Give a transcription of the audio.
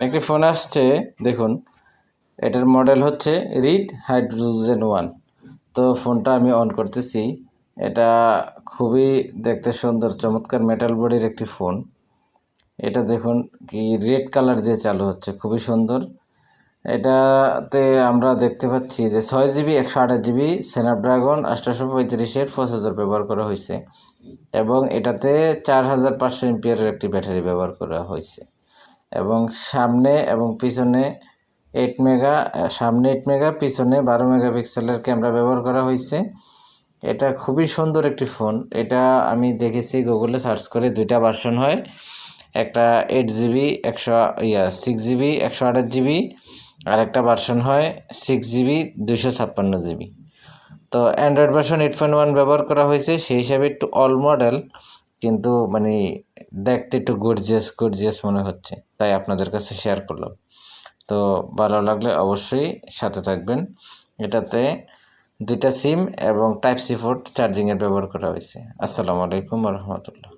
একটি ফোন আসছে, দেখুন এটার মডেল হচ্ছে রিড হাইড্রোজেন 1। তো ফোনটা আমি অন করতেছি। এটা খুবই দেখতে সুন্দর, চমৎকার মেটাল বডির একটি ফোন। এটা দেখুন কি রেড কালার দিয়ে চালু হচ্ছে, খুবই সুন্দর। এটাতে আমরা দেখতে পাচ্ছি যে 6GB 128GB স্ন্যাপড্রাগন 835 প্রসেসর ব্যবহার করা হয়েছে এবং এটাতে 4500 এমপিয়ারের একটি ব্যাটারি ব্যবহার করা হয়েছে এবং সামনে এবং পিছনে 8 মেগা, সামনে 8 মেগা, পিছনে 12 মেগাপিক্সেলের ক্যামেরা ব্যবহার করা হয়েছে। এটা খুবই সুন্দর একটি ফোন। এটা আমি দেখেছি গুগলে সার্চ করে, দুইটা ভার্সন হয়, একটা 8GB 6GB 128GB আর একটা ভার্সন হয় 6GB 256GB। তো অ্যান্ড্রয়েড ভার্সন 8.1 ব্যবহার করা হয়েছে, সেই হিসাবে একটু অল মডেল, কিন্তু মানে দেখতে একটু গর্জিয়াস মনে হচ্ছে, তাই আপনাদের কাছে শেয়ার করলাম। তো ভালো লাগলে অবশ্যই সাথে থাকবেন। এটাতে 2টা সিম এবং টাইপ সি পোর্ট চার্জিংয়ের ব্যবহার করা হয়েছে। আসসালামু আলাইকুম ওয়া রাহমাতুল্লাহ।